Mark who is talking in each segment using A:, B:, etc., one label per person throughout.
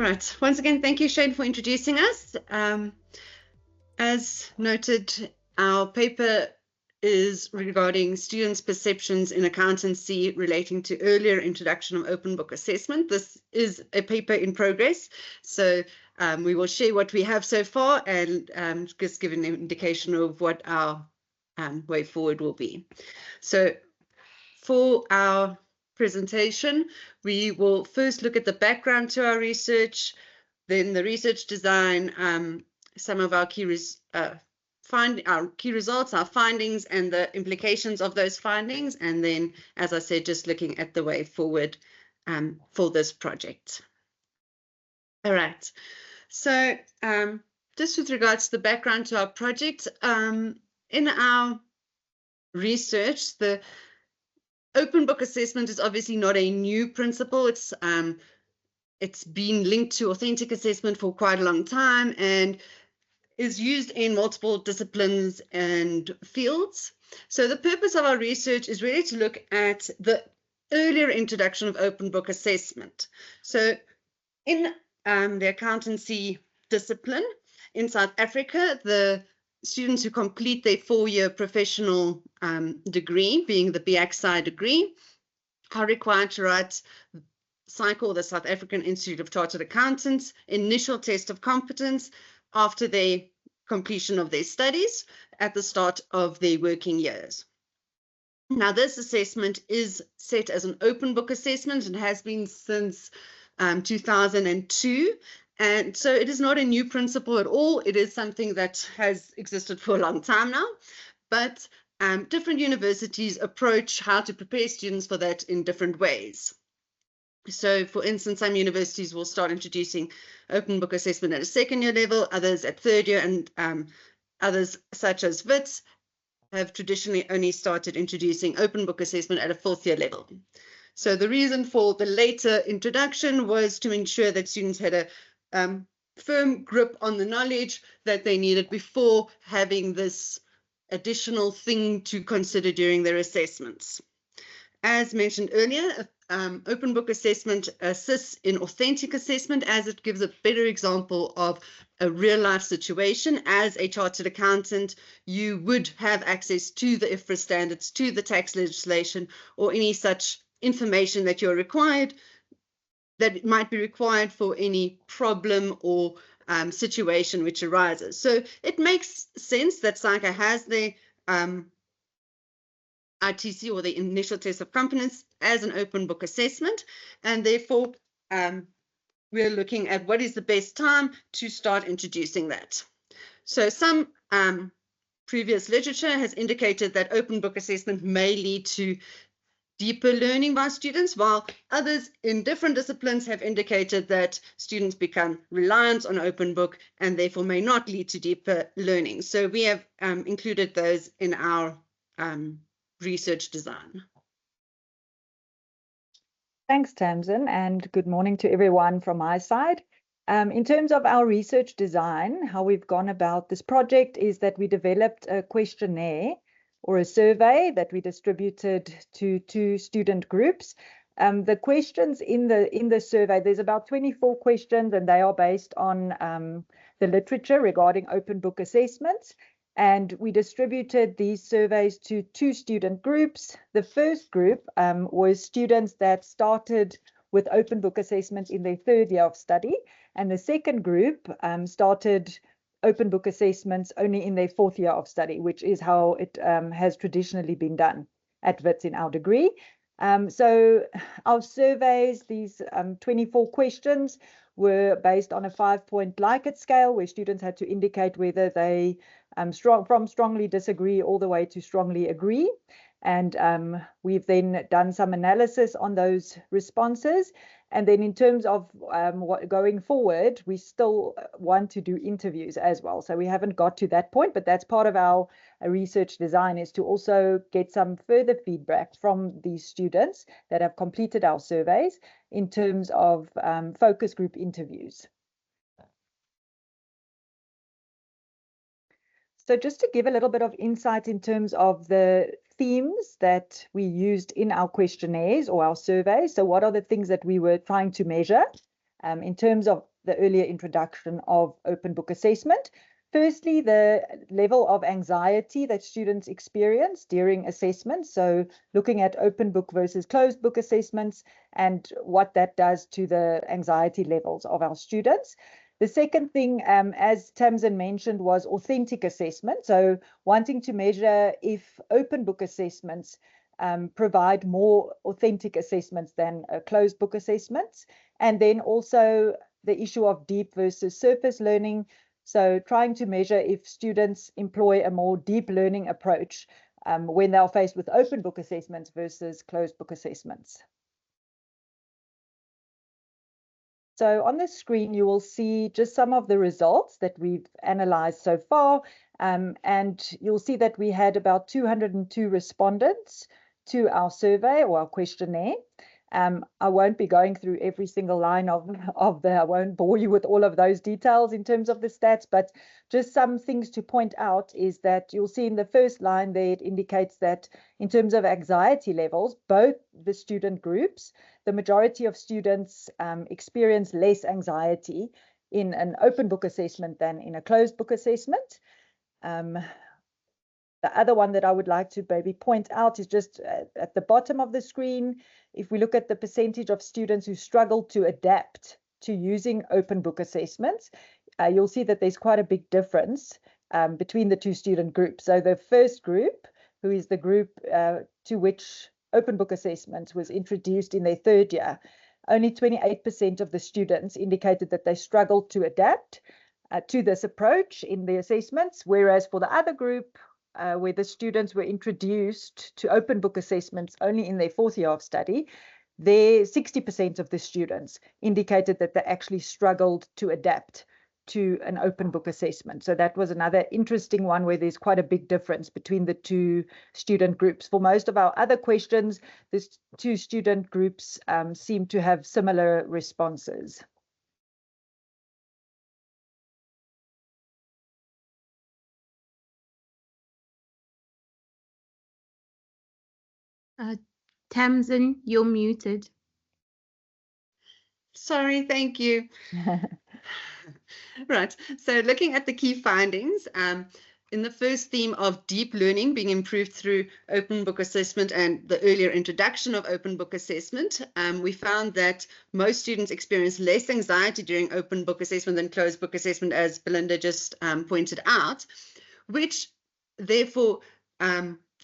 A: right. Once again, thank you, Shane, for introducing us. As noted, our paper is regarding students' perceptions in accountancy relating to earlier introduction of open book assessment. This is a paper in progress, so we will share what we have so far and just give an indication of what our way forward will be. So for our presentation, we will first look at the background to our research, then the research design, some of our key results, our findings, and the implications of those findings, and then, as I said, just looking at the way forward for this project. All right. So just with regards to the background to our project, in our research, the open book assessment is obviously not a new principle. It's been linked to authentic assessment for quite a long time and is used in multiple disciplines and fields. So the purpose of our research is really to look at the earlier introduction of open book assessment. So in the accountancy discipline in South Africa, the students who complete their 4-year professional degree, being the BXI degree, are required to write the South African Institute of Chartered Accountants initial test of competence after the completion of their studies at the start of their working years. Now, this assessment is set as an open book assessment and has been since 2002. And so it is not a new principle at all. It is something that has existed for a long time now, but different universities approach how to prepare students for that in different ways. So, for instance, some universities will start introducing open book assessment at a 2nd-year level, others at 3rd year, and others, such as WITS, have traditionally only started introducing open book assessment at a 4th-year level. So the reason for the later introduction was to ensure that students had a firm grip on the knowledge that they needed before having this additional thing to consider during their assessments. As mentioned earlier, open book assessment assists in authentic assessment as it gives a better example of a real life situation. As a chartered accountant, you would have access to the IFRS standards, to the tax legislation, or any such information that you're required, that might be required for any problem or situation which arises. So it makes sense that SAICA has the ITC, or the initial test of competence, as an open book assessment, and therefore we're looking at what is the best time to start introducing that. So some previous literature has indicated that open book assessment may lead to deeper learning by students, while others in different disciplines have indicated that students become reliant on open book and therefore may not lead to deeper learning. So we have included those in our research design.
B: Thanks, Tamzin, and good morning to everyone from my side. In terms of our research design, how we've gone about this project is that we developed a questionnaire or a survey that we distributed to 2 student groups. The questions in the survey, there's about 24 questions, and they are based on the literature regarding open book assessments. And we distributed these surveys to 2 student groups. The first group was students that started with open book assessment in their 3rd year of study. And the second group started open book assessments only in their 4th year of study, which is how it has traditionally been done at WITS in our degree. So our surveys, these 24 questions, were based on a 5-point Likert scale, where students had to indicate whether they from strongly disagree all the way to strongly agree. And we've then done some analysis on those responses. And then in terms of going forward, we still want to do interviews as well. So we haven't got to that point, but that's part of our research design, is to also get some further feedback from these students that have completed our surveys in terms of focus group interviews. So just to give a little bit of insight in terms of the themes that we used in our questionnaires or our surveys. So what are the things that we were trying to measure? In terms of the earlier introduction of open book assessment. Firstly, the level of anxiety that students experience during assessment. So looking at open book versus closed book assessments and what that does to the anxiety levels of our students. The second thing, as Tamzin mentioned, was authentic assessment. So wanting to measure if open book assessments provide more authentic assessments than closed book assessments. And then also the issue of deep versus surface learning. So trying to measure if students employ a more deep learning approach when they're faced with open book assessments versus closed book assessments. So on the screen, you will see just some of the results that we've analyzed so far. And you'll see that we had about 202 respondents to our survey or our questionnaire. I won't be going through every single line of I won't bore you with all of those details in terms of the stats, but just some things to point out is that you'll see in the first line there, it indicates that in terms of anxiety levels, both the student groups, the majority of students experience less anxiety in an open book assessment than in a closed book assessment. The other one that I would like to maybe point out is just at the bottom of the screen. If we look at the percentage of students who struggle to adapt to using open book assessments, you'll see that there's quite a big difference between the two student groups. So the first group, who is the group to which open book assessments was introduced in their third year, only 28% of the students indicated that they struggled to adapt to this approach in the assessments, whereas for the other group, where the students were introduced to open book assessments only in their fourth year of study, there 60% of the students indicated that they actually struggled to adapt to an open book assessment. So that was another interesting one where there's quite a big difference between the two student groups. For most of our other questions, the two student groups seem to have similar responses.
C: Tamzin, you're muted.
A: Sorry, thank you. Right, so looking at the key findings, in the first theme of deep learning being improved through open book assessment and the earlier introduction of open book assessment, we found that most students experience less anxiety during open book assessment than closed book assessment, as Belinda just pointed out, which therefore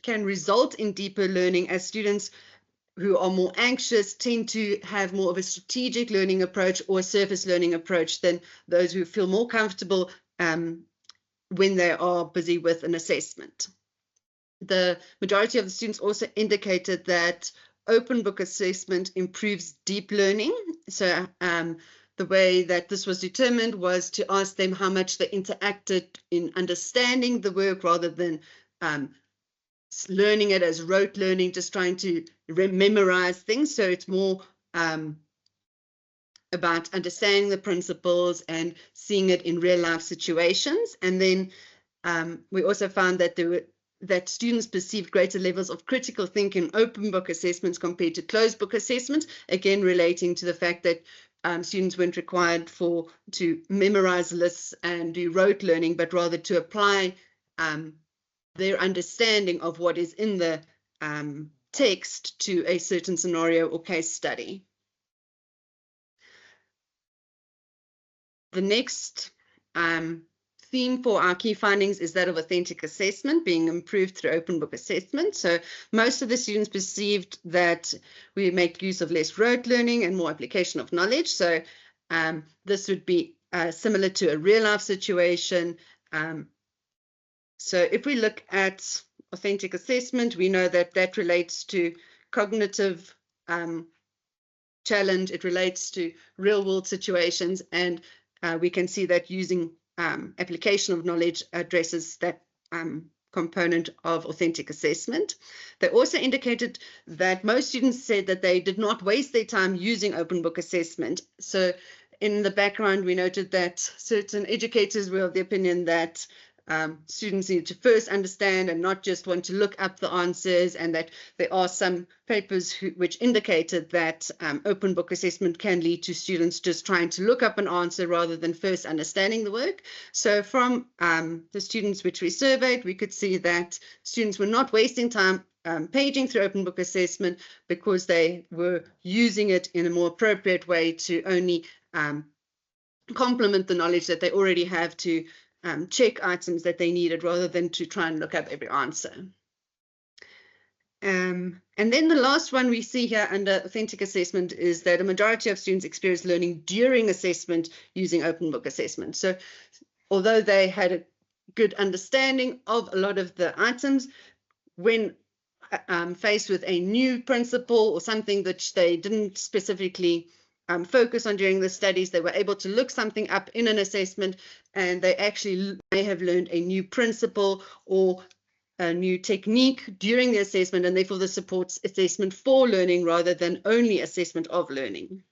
A: can result in deeper learning, as students who are more anxious tend to have more of a strategic learning approach or a surface learning approach than those who feel more comfortable when they are busy with an assessment. The majority of the students also indicated that open book assessment improves deep learning. So the way that this was determined was to ask them how much they interacted in understanding the work rather than learning it as rote learning, just trying to memorize things. So it's more about understanding the principles and seeing it in real life situations. And then we also found that students perceived greater levels of critical thinking in open book assessments compared to closed book assessments, again relating to the fact that students weren't required to memorize lists and do rote learning, but rather to apply their understanding of what is in the text to a certain scenario or case study. The next theme for our key findings is that of authentic assessment being improved through open book assessment. So most of the students perceived that we make use of less rote learning and more application of knowledge. So this would be similar to a real life situation. So if we look at authentic assessment, we know that that relates to cognitive challenge, it relates to real world situations, and we can see that using application of knowledge addresses that component of authentic assessment. They also indicated that most students said that they did not waste their time using open book assessment. So in the background, we noted that certain educators were of the opinion that students need to first understand and not just want to look up the answers, and that there are some papers which indicated that open book assessment can lead to students just trying to look up an answer rather than first understanding the work. So from the students which we surveyed, we could see that students were not wasting time paging through open book assessment because they were using it in a more appropriate way to only complement the knowledge that they already have to check items that they needed rather than to try and look up every answer. And then the last one we see here under authentic assessment is that a majority of students experience learning during assessment using open book assessment. So although they had a good understanding of a lot of the items, when faced with a new principle or something that they didn't specifically focus on during the studies, they were able to look something up in an assessment, and they actually may have learned a new principle or a new technique during the assessment, and therefore this supports assessment for learning rather than only assessment of learning.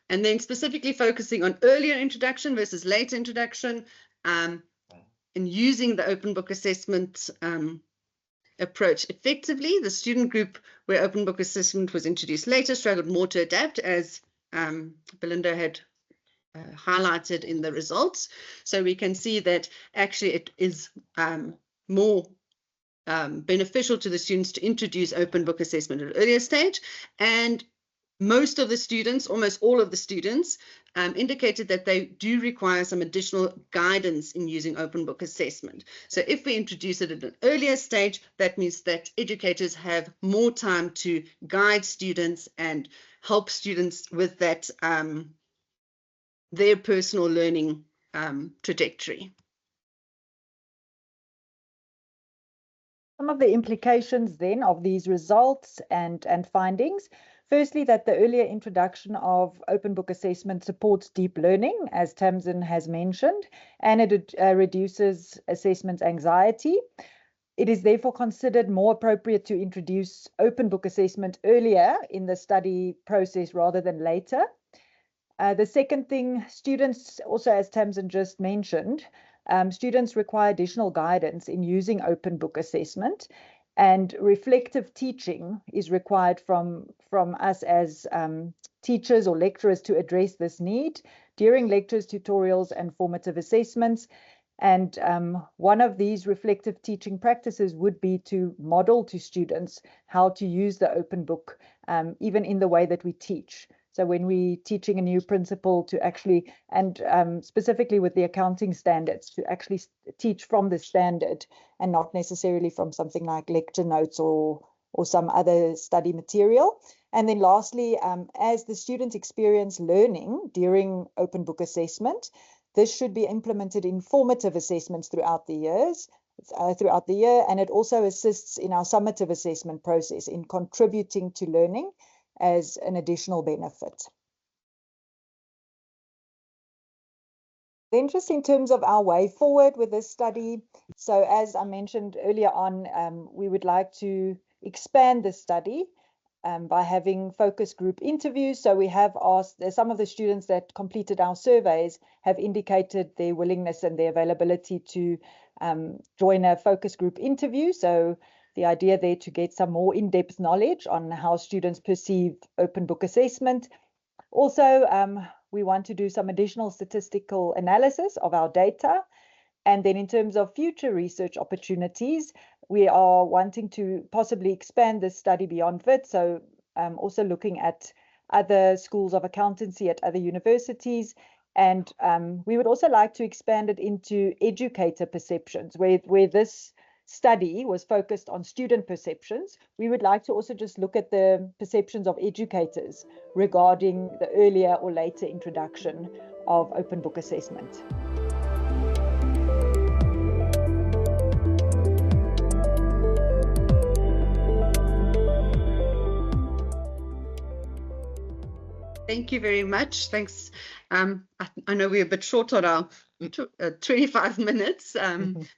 A: And then specifically focusing on earlier introduction versus later introduction, and using the open book assessment approach effectively. The student group where open book assessment was introduced later struggled more to adapt, as Belinda had highlighted in the results. So we can see that actually it is more beneficial to the students to introduce open book assessment at an earlier stage. And most of the students, almost all of the students, indicated that they do require some additional guidance in using open book assessment. So if we introduce it at an earlier stage, that means that educators have more time to guide students and help students with that, their personal learning trajectory.
B: Some of the implications then of these results and findings. Firstly, that the earlier introduction of open book assessment supports deep learning, as Tamzin has mentioned, and it reduces assessment anxiety. It is therefore considered more appropriate to introduce open book assessment earlier in the study process rather than later. The second thing, students also, as Tamzin just mentioned, students require additional guidance in using open book assessment, and reflective teaching is required from us as teachers or lecturers to address this need during lectures, tutorials, and formative assessments. And one of these reflective teaching practices would be to model to students how to use the open book, even in the way that we teach. So when we're teaching a new principle to actually, and specifically with the accounting standards, to actually teach from the standard and not necessarily from something like lecture notes or some other study material. And then lastly, as the students experience learning during open book assessment, this should be implemented in formative assessments throughout the year, and it also assists in our summative assessment process in contributing to learning as an additional benefit. Then just in terms of our way forward with this study, so as I mentioned earlier on, we would like to expand the study by having focus group interviews. So we have asked, some of the students that completed our surveys have indicated their willingness and their availability to join a focus group interview. So the idea there to get some more in-depth knowledge on how students perceive open book assessment. Also, we want to do some additional statistical analysis of our data. And then in terms of future research opportunities, we are wanting to possibly expand this study beyond VIT. So also looking at other schools of accountancy at other universities. And we would also like to expand it into educator perceptions, where this study was focused on student perceptions. We would like to also just look at the perceptions of educators regarding the earlier or later introduction of open book assessment.
A: Thank you very much. Thanks. I know we're a bit short on our 25 minutes,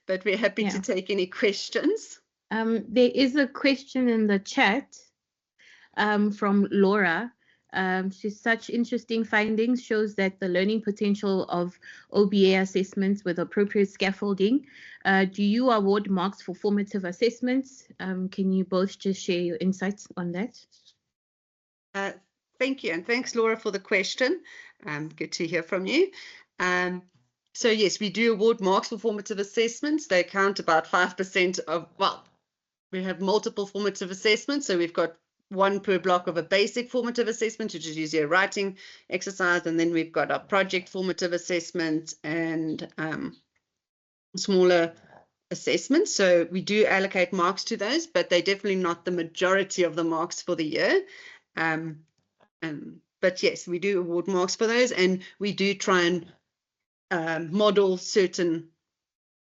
A: but we're happy to take any questions.
C: There is a question in the chat from Laura. Such interesting findings shows that the learning potential of OBA assessments with appropriate scaffolding. Do you award marks for formative assessments? Can you both just share your insights on that?
A: Thank you, and thanks, Laura, for the question. Good to hear from you. So yes, we do award marks for formative assessments. They count about 5% of, well, we have multiple formative assessments. So we've got one per block of a basic formative assessment, which is usually a writing exercise. And then we've got our project formative assessment and smaller assessments. So we do allocate marks to those, but they're definitely not the majority of the marks for the year. But yes, we do award marks for those, and we do try and model certain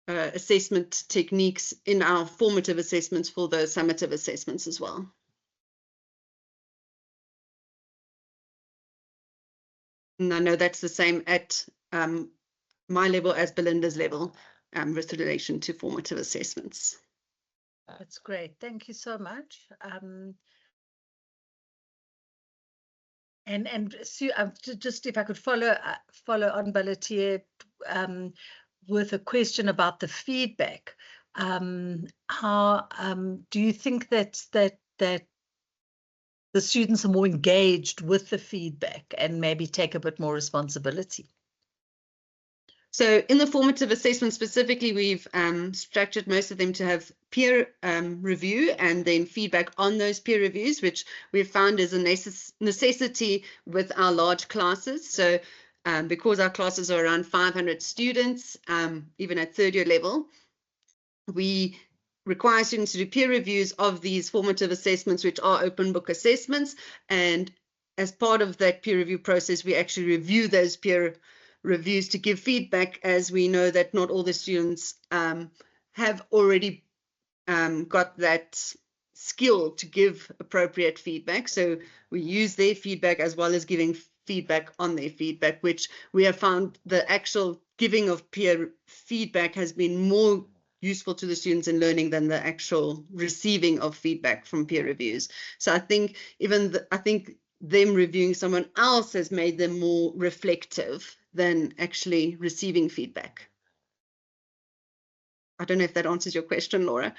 A: assessment techniques in our formative assessments for the summative assessments as well. And I know that's the same at my level as Belinda's level with relation to formative assessments.
D: That's great. Thank you so much. And Sue, just if I could follow on, Balatia, with a question about the feedback. How do you think that the students are more engaged with the feedback and maybe take a bit more responsibility?
A: So in the formative assessment specifically, we've structured most of them to have peer review and then feedback on those peer reviews, which we've found is a necessity with our large classes. So because our classes are around 500 students, even at third year level, we require students to do peer reviews of these formative assessments, which are open book assessments. And as part of that peer review process, we actually review those peer reviews to give feedback, as we know that not all the students have already got that skill to give appropriate feedback. So we use their feedback as well as giving feedback on their feedback, which we have found the actual giving of peer feedback has been more useful to the students in learning than the actual receiving of feedback from peer reviews. So I think them reviewing someone else has made them more reflective than actually receiving feedback. I don't know if that answers your question, Laura.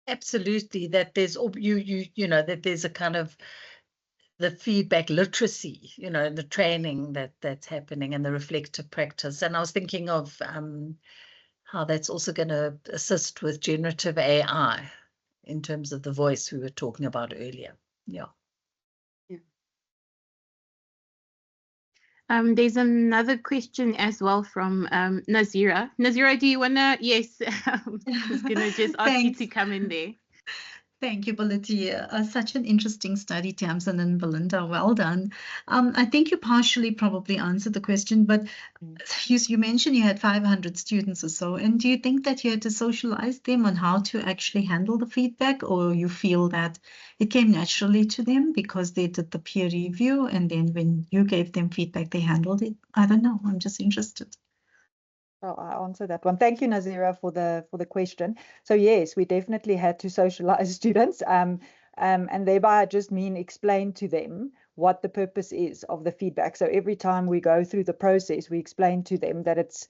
D: Absolutely, that there's you know that there's a kind of the feedback literacy, you know, the training that's happening and the reflective practice. And I was thinking of how that's also going to assist with generative AI in terms of the voice we were talking about earlier. Yeah.
C: There's another question as well from Nazira. Nazira, do you want to? Yes, I was going to just ask you to come in there.
E: Thank you, Balatia. Such an interesting study, Tamzin and Belinda. Well done. I think you partially probably answered the question, but you mentioned you had 500 students or so. And do you think that you had to socialize them on how to actually handle the feedback, or you feel that it came naturally to them because they did the peer review and then when you gave them feedback, they handled it? I don't know. I'm just interested.
B: Oh, I'll answer that one. Thank you, Nazira, for the question. So yes, we definitely had to socialize students, and thereby I just mean explain to them what the purpose is of the feedback. So every time we go through the process, we explain to them that it's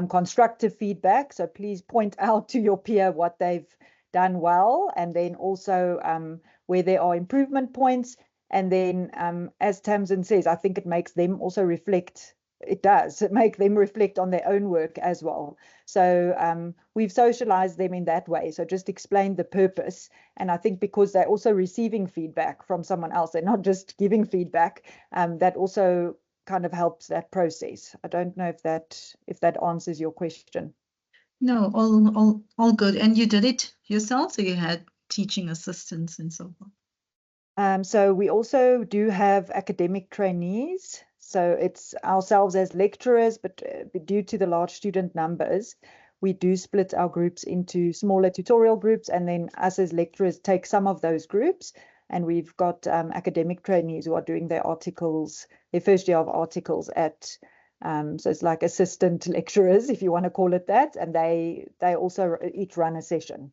B: constructive feedback. So please point out to your peer what they've done well, and then also where there are improvement points. And then, as Tamzin says, I think it makes them also reflect. It does. It makes them reflect on their own work as well. So we've socialized them in that way. So just explain the purpose. And I think because they're also receiving feedback from someone else, they're not just giving feedback, that also kind of helps that process. I don't know if that answers your question.
E: No, all good. And you did it yourself, so you had teaching assistants and so on.
B: So we also do have academic trainees. So it's ourselves as lecturers, but due to the large student numbers, we do split our groups into smaller tutorial groups, and then us as lecturers take some of those groups, and we've got academic trainees who are doing their articles, their first year of articles at, so it's like assistant lecturers, if you want to call it that, and they also each run a session.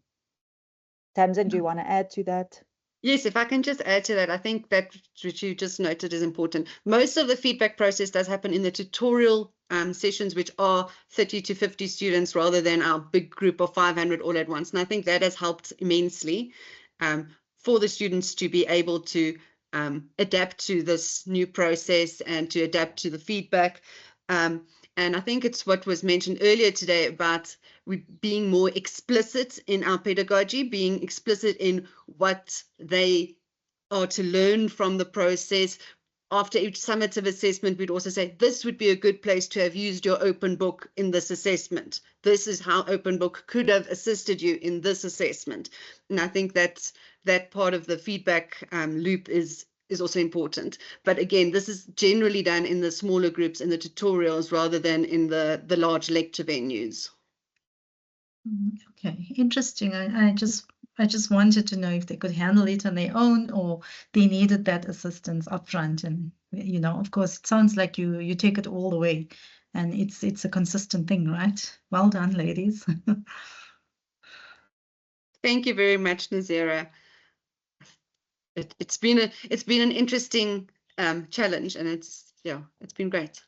B: Tamzin, do you want to add to that?
A: Yes, if I can just add to that, I think that which you just noted is important. Most of the feedback process does happen in the tutorial sessions, which are 30 to 50 students rather than our big group of 500 all at once. And I think that has helped immensely for the students to be able to adapt to this new process and to adapt to the feedback. And I think it's what was mentioned earlier today about we being more explicit in our pedagogy, being explicit in what they are to learn from the process. After each summative assessment, we'd also say, this would be a good place to have used your open book in this assessment. This is how open book could have assisted you in this assessment. And I think that part of the feedback loop is also important. But again, this is generally done in the smaller groups in the tutorials rather than in the large lecture venues.
E: Okay, interesting. I just wanted to know if they could handle it on their own or they needed that assistance upfront. And of course, it sounds like you take it all the way, and it's a consistent thing, right? Well done, ladies.
A: Thank you very much, Nazira. It's been an interesting challenge, and it's been great.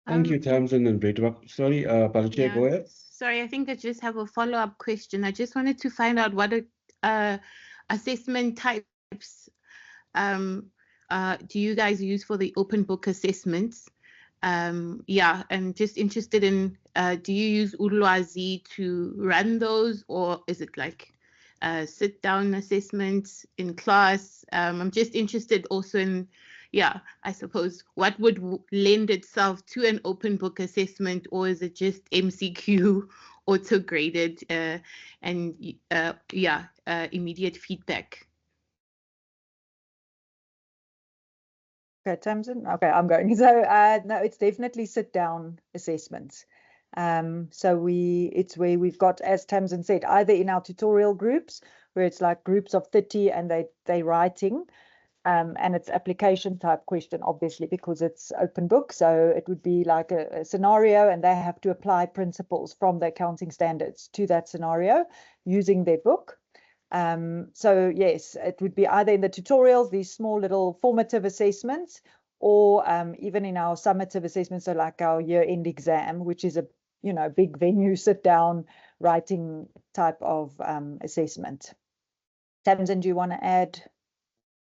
F: Thank you, Tamzin and Breakaway. Sorry, Parachair, go ahead.
C: Sorry, I think I just have a follow-up question. I just wanted to find out what assessment types do you guys use for the open book assessments? And just interested in, do you use Ulwazi to run those, or is it like sit-down assessments in class? I'm just interested also in, I suppose, what would lend itself to an open book assessment, or is it just MCQ, auto-graded, and immediate feedback?
B: Okay, Tamzin. Okay, I'm going. So no, it's definitely sit-down assessments. So it's where we've got, as Tamzin said, either in our tutorial groups where it's like groups of 30 and they writing, and it's application type question, obviously, because it's open book. So it would be like a scenario, and they have to apply principles from the accounting standards to that scenario using their book. So yes, it would be either in the tutorials, these small little formative assessments, or even in our summative assessments, so like our year-end exam, which is a big venue, sit-down writing type of assessment. Tamzin, do you want to add?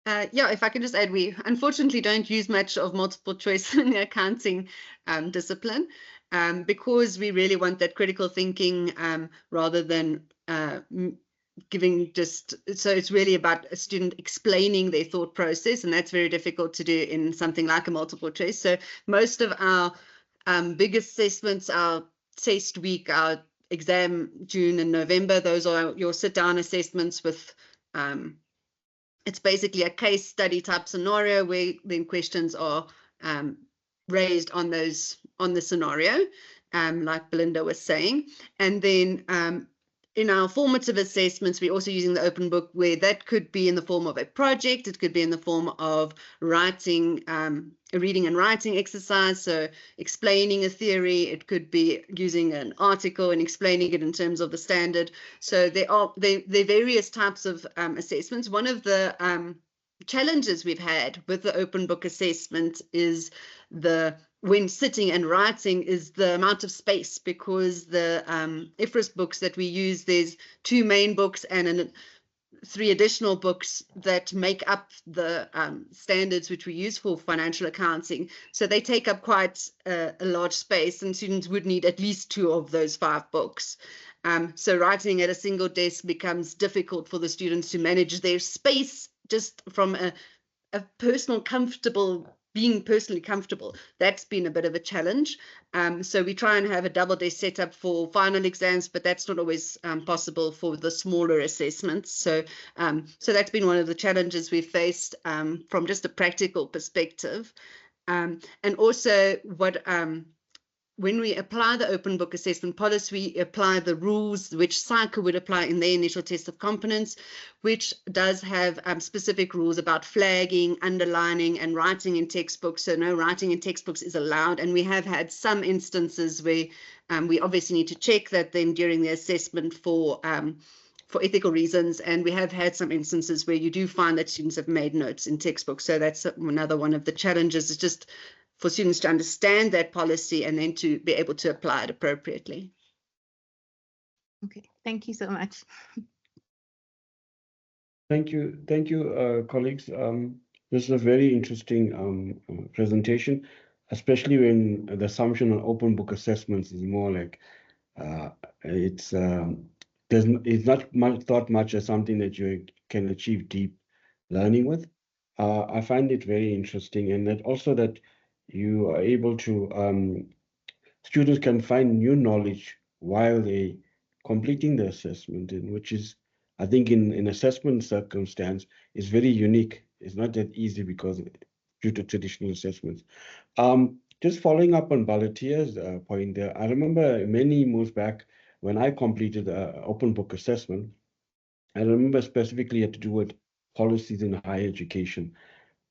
A: If I can just add, we unfortunately don't use much of multiple choice in the accounting discipline because we really want that critical thinking rather than giving so it's really about a student explaining their thought process, and that's very difficult to do in something like a multiple choice. So most of our big assessments, our test week, our exam June and November, those are your sit-down assessments with it's basically a case study type scenario where then questions are raised on the scenario, like Belinda was saying. And then in our formative assessments, we're also using the open book, where that could be in the form of a project. It could be in the form of writing, a reading and writing exercise, so explaining a theory. It could be using an article and explaining it in terms of the standard. So there are various types of assessments. One of the challenges we've had with the open book assessment is when sitting and writing is the amount of space, because the IFRS books that we use, there's 2 main books and 3 additional books that make up the standards which we use for financial accounting. So they take up quite a large space, and students would need at least 2 of those 5 books. So writing at a single desk becomes difficult for the students to manage their space just from a being personally comfortable. That's been a bit of a challenge. So we try and have a double desk setup for final exams, but that's not always possible for the smaller assessments. So that's been one of the challenges we've faced from just a practical perspective. And also when we apply the open book assessment policy, we apply the rules which SAICA would apply in their initial test of competence, which does have specific rules about flagging, underlining, and writing in textbooks. So no writing in textbooks is allowed. And we have had some instances where we obviously need to check that then during the assessment for for ethical reasons. And we have had some instances where you do find that students have made notes in textbooks. So that's another one of the challenges, is just for students to understand that policy and then to be able to apply it appropriately.
C: Okay, thank you so much.
F: Thank you, colleagues. This is a very interesting presentation, especially when the assumption on open book assessments is more like it's not thought much as something that you can achieve deep learning with. I find it very interesting, and that also that you are able to students can find new knowledge while they completing the assessment, and which is, I think, in assessment circumstance is very unique. It's not that easy because due to traditional assessments. Just following up on Balatia's point there, I remember many moons back when I completed an open book assessment. I remember specifically had to do with policies in higher education.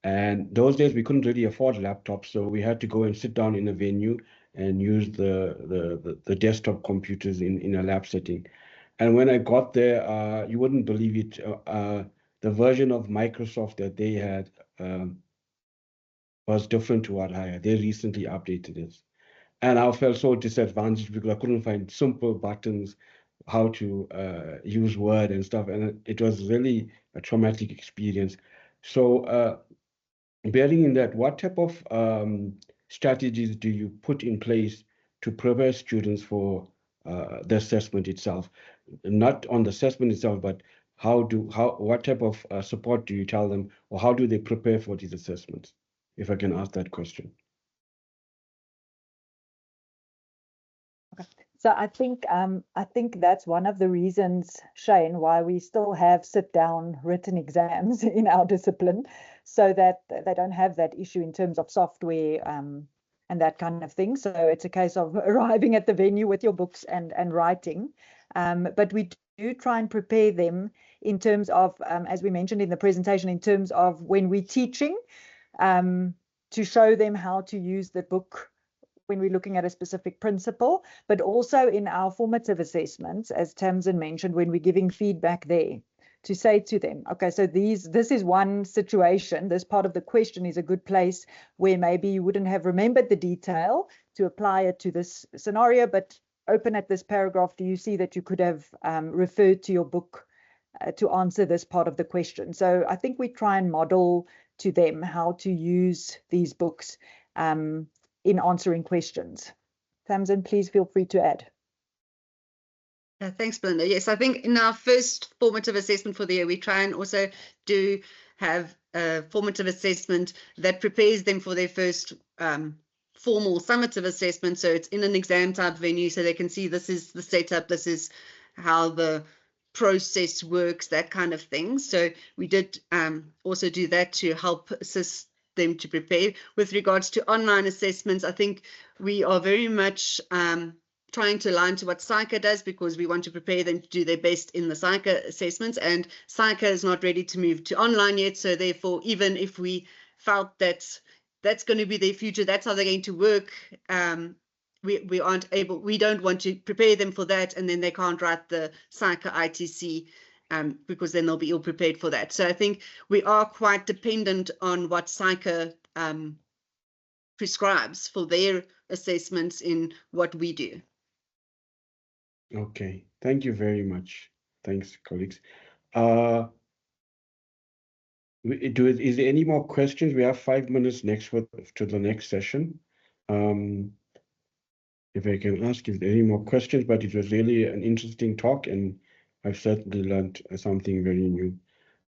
F: And those days we couldn't really afford laptops, so we had to go and sit down in a venue and use the desktop computers in a lab setting. And when I got there, you wouldn't believe it. The version of Microsoft that they had was different to what I had. They recently updated it. And I felt so disadvantaged because I couldn't find simple buttons, how to use Word and stuff. And it was really a traumatic experience. So bearing in that, what type of strategies do you put in place to prepare students for the assessment itself? Not on the assessment itself, but what type of support do you tell them, or how do they prepare for these assessments? If I can ask that question.
B: So I think that's one of the reasons, Shane, why we still have sit-down written exams in our discipline, so that they don't have that issue in terms of software and that kind of thing. So it's a case of arriving at the venue with your books and writing. But we do try and prepare them in terms of, as we mentioned in the presentation, in terms of when we're teaching, to show them how to use the book when we're looking at a specific principle, but also in our formative assessments, as Tamzin mentioned, when we're giving feedback there, to say to them, okay, so this is one situation, this part of the question is a good place where maybe you wouldn't have remembered the detail to apply it to this scenario, but open at this paragraph, do you see that you could have referred to your book to answer this part of the question? So I think we try and model to them how to use these books in answering questions. Tamzin, please feel free to add.
A: Thanks, Belinda. Yes, I think in our first formative assessment for the year, we try and also do have a formative assessment that prepares them for their first formal summative assessment. So it's in an exam type venue, so they can see this is the setup, this is how the process works, that kind of thing. So we did also do that to help assist them to prepare. With regards to online assessments, I think we are very much trying to align to what SAICA does, because we want to prepare them to do their best in the SAICA assessments, and SAICA is not ready to move to online yet. So therefore, even if we felt that that's going to be their future, that's how they're going to work, we aren't able, we don't want to prepare them for that, and then they can't write the SAICA ITC because then they'll be ill prepared for that. So I think we are quite dependent on what SAICA prescribes for their assessments in what we do.
F: Okay, thank you very much. Thanks, colleagues. Is there any more questions? We have 5 minutes to the next session. If I can ask if there are any more questions, but it was really an interesting talk, and I've certainly learned something very new.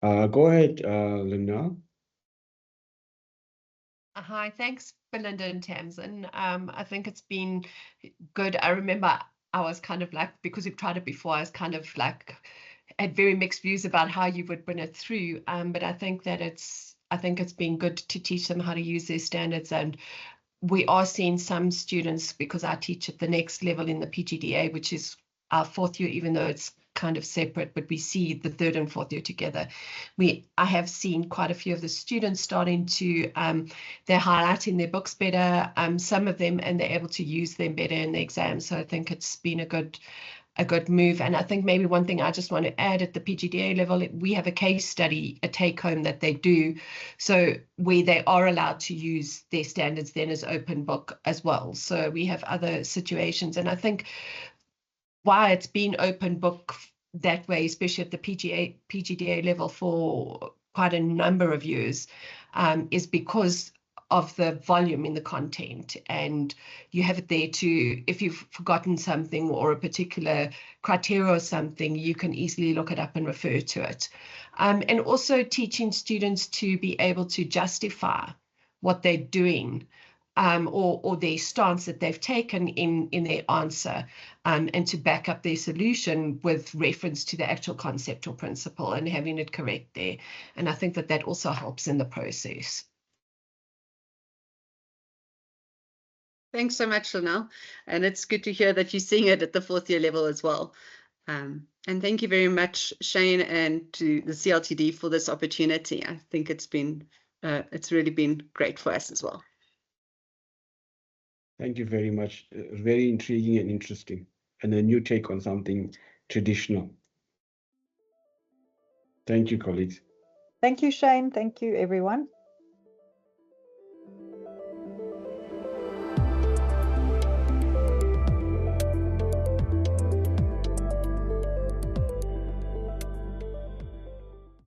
F: Go ahead, Linda.
G: Hi, thanks, Belinda and Tamzin. I think it's been good. I remember I was kind of like, because we've tried it before, I was kind of like, had very mixed views about how you would bring it through. But I think that it's been good to teach them how to use their standards. And we are seeing some students, because I teach at the next level in the PGDA, which is our 4th year, even though it's kind of separate, but we see the 3rd and 4th year together. I have seen quite a few of the students starting to, they're highlighting their books better, some of them, and they're able to use them better in the exam. So I think it's been a good a good move. And I think maybe one thing I just want to add, at the PGDA level, we have a case study, a take home that they do, so where they are allowed to use their standards then as open book as well. So we have other situations, and I think why it's been open book that way, especially at the PGDA level for quite a number of years, is because of the volume in the content, and you have it there to, if you've forgotten something or a particular criteria or something, you can easily look it up and refer to it. And also teaching students to be able to justify what they're doing, or their stance that they've taken in their answer, and to back up their solution with reference to the actual concept or principle and having it correct there. And I think that that also helps in the process.
A: Thanks so much, Chanel. And it's good to hear that you're seeing it at the 4th year level as well. And thank you very much, Shane, and to the CLTD for this opportunity. I think it's really been great for us as well.
F: Thank you very much. Very intriguing and interesting, and a new take on something traditional. Thank you, colleagues.
B: Thank you, Shane. Thank you, everyone.